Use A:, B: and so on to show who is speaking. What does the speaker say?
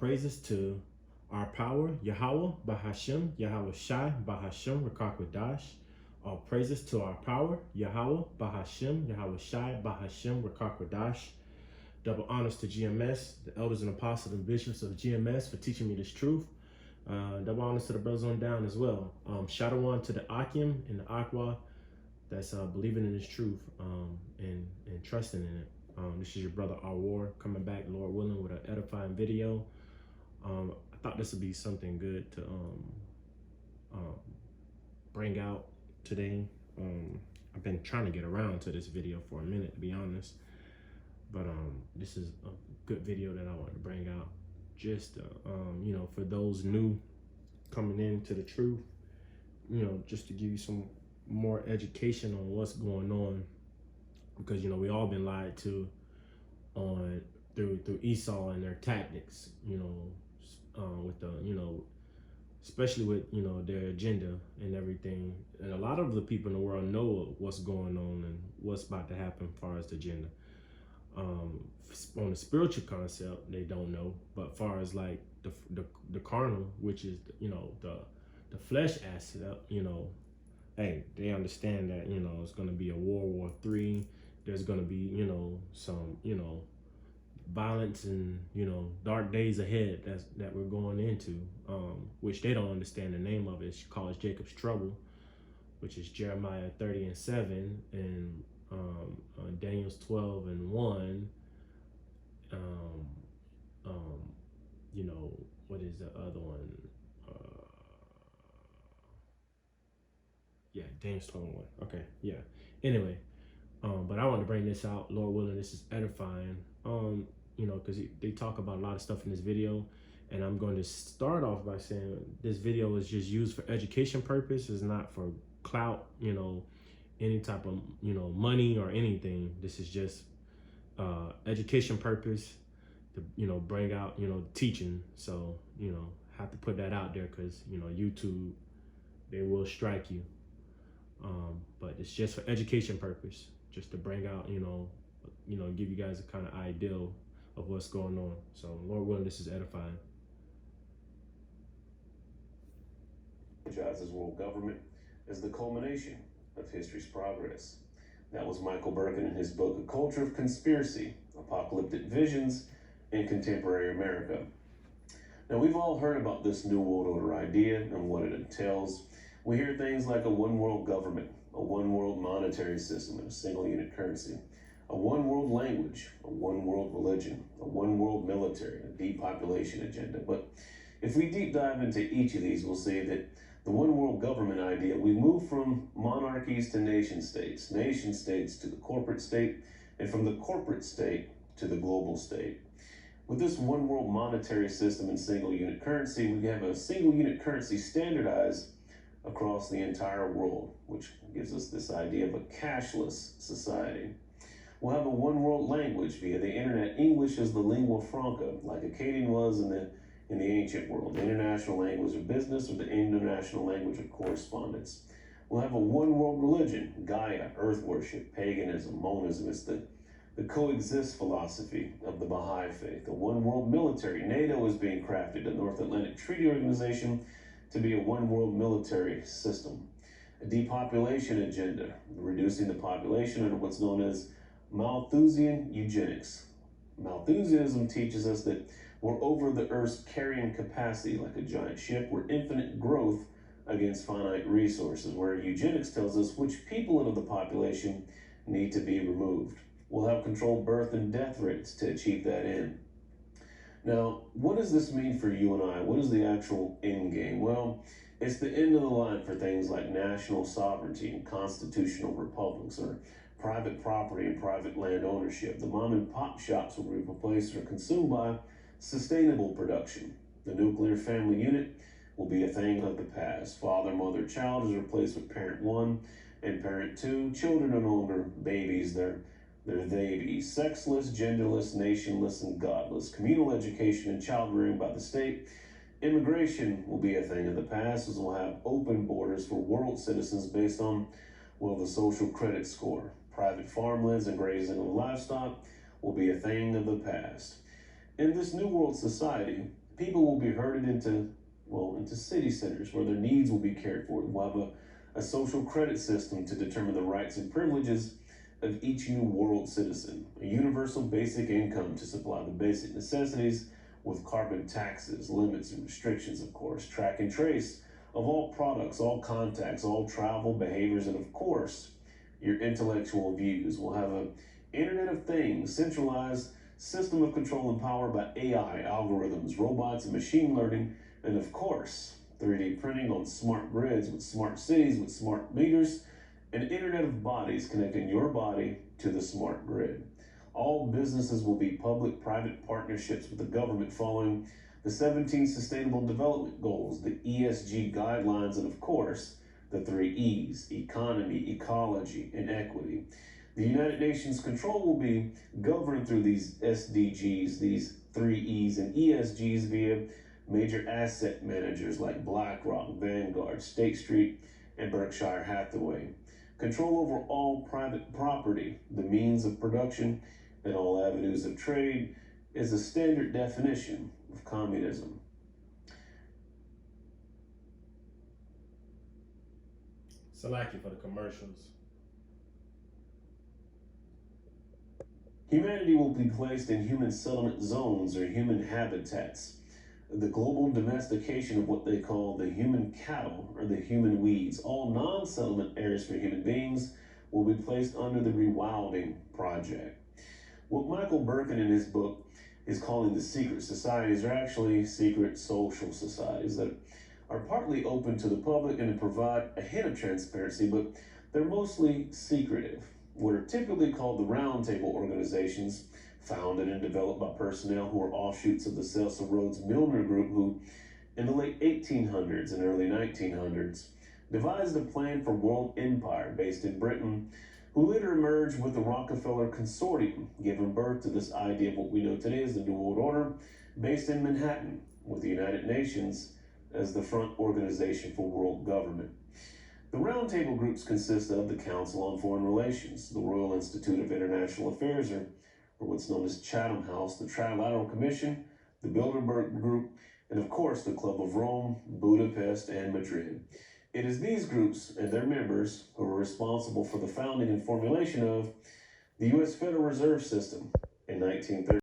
A: praises to our power, Yahweh, Bahashem, Yahweh Shai, Bahashem, Rakakwadash. All praises to our power, Yahweh, Bahashem, Yahweh Shai, Bahashem, Rakakwadash. Double honors to GMS, the elders and apostles and bishops of GMS for teaching me this truth. Double honors to the brothers on down as well. Shadawan to the Akim and the Aqua that's believing in this truth and trusting in it. This is your brother Awar coming back, Lord willing, with an edifying video. I thought this would be something good to bring out today. I've been trying to get around to this video for a minute, to be honest, but this is a good video that I want to bring out, just you know, for those new coming into the truth, you know, just to give you some more education on what's going on, because you know we all been lied to on through Esau and their tactics, you know, with the, you know, especially with, you know, their agenda and everything. And a lot of the people in the world know what's going on and what's about to happen as far as the agenda. On the spiritual concept, they don't know, but far as like the carnal, which is, you know, the flesh aspect, you know, hey, they understand that, you know, it's going to be a World War III. There's going to be, you know, some, you know, violence and, you know, dark days ahead that we're going into, which they don't understand the name of it. It's called Jacob's Trouble, which is Jeremiah 30:7 and Daniel's 12:1. You know, what is the other one? Yeah, Daniel's 12:1. Okay, yeah. Anyway, but I want to bring this out, Lord willing. This is edifying. You know, because they talk about a lot of stuff in this video, and I'm going to start off by saying this video is just used for education purpose. It's not for clout, you know, any type of, you know, money or anything. This is just education purpose to, you know, bring out, you know, teaching. So, you know, have to put that out there because, you know, YouTube, they will strike you. But it's just for education purpose, just to bring out, you know, give you guys a kind of idea of what's going on. So, Lord willing, this is edifying.
B: As world government is the culmination of history's progress. That was Michael Birkin in his book, A Culture of Conspiracy, Apocalyptic Visions in Contemporary America. Now, we've all heard about this New World Order idea and what it entails. We hear things like a one world government, a one world monetary system, and a single unit currency, a one world language, a one world religion, a one world military, a depopulation agenda. But if we deep dive into each of these, we'll see that the one world government idea, we move from monarchies to nation states to the corporate state, and from the corporate state to the global state. With this one world monetary system and single unit currency, we have a single unit currency standardized across the entire world, which gives us this idea of a cashless society. We'll have a one world language via the internet. English is the lingua franca, like Akkadian was in the ancient world, the international language of business or the international language of correspondence. We'll have a one world religion, Gaia, earth worship, paganism, monism. It's the coexist philosophy of the Baha'i faith. A one world military, NATO is being crafted, the North Atlantic Treaty Organization, to be a one world military system. A depopulation agenda, reducing the population under what's known as Malthusian eugenics. Malthusianism teaches us that we're over the Earth's carrying capacity like a giant ship. We're infinite growth against finite resources, where eugenics tells us which people of the population need to be removed. We'll have controlled birth and death rates to achieve that end. Now, what does this mean for you and I? What is the actual end game? Well, it's the end of the line for things like national sovereignty and constitutional republics, or private property and private land ownership. The mom and pop shops will be replaced or consumed by sustainable production. The nuclear family unit will be a thing of the past. Father, mother, child is replaced with parent one and parent two. Children are no longer babies, they're they be. Sexless, genderless, nationless, and godless. Communal education and child rearing by the state. Immigration will be a thing of the past, as we'll have open borders for world citizens based on, well, the social credit score. Private farmlands and grazing of livestock will be a thing of the past. In this new world society, People will be herded into city centers where their needs will be cared for. We'll have a social credit system to determine the rights and privileges of each new world citizen, a universal basic income to supply the basic necessities with carbon taxes, limits, and restrictions, of course, track and trace of all products, all contacts, all travel behaviors, and of course, your intellectual views. We'll have an Internet of Things, centralized system of control and power by AI, algorithms, robots, and machine learning, and of course, 3D printing on smart grids with smart cities with smart meters, an internet of bodies connecting your body to the smart grid. All businesses will be public-private partnerships with the government following the 17 Sustainable Development Goals, the ESG guidelines, and of course, the 3 E's, economy, ecology, and equity. The United Nations control will be governed through these SDGs, these 3 E's and ESGs via major asset managers like BlackRock, Vanguard, State Street, and Berkshire Hathaway. Control over all private property, the means of production, and all avenues of trade is a standard definition of communism.
A: Salaki for the commercials.
B: Humanity will be placed in human settlement zones or human habitats. The global domestication of what they call the human cattle or the human weeds. All non-settlement areas for human beings will be placed under the Rewilding Project. What Michael Birkin in his book is calling the secret societies are actually secret social societies that are partly open to the public and provide a hint of transparency, but they're mostly secretive. What are typically called the roundtable organizations, founded and developed by personnel who are offshoots of the Cecil Rhodes Milner Group, who in the late 1800s and early 1900s devised a plan for world empire based in Britain, who later emerged with the Rockefeller Consortium, giving birth to this idea of what we know today as the New World Order, based in Manhattan, with the United Nations as the front organization for world government. The roundtable groups consist of the Council on Foreign Relations, the Royal Institute of International Affairs, or what's known as Chatham House, the Trilateral Commission, the Bilderberg Group, and of course the Club of Rome, Budapest, and Madrid. It is these groups and their members who are responsible for the founding and formulation of the U.S. Federal Reserve System in 1930.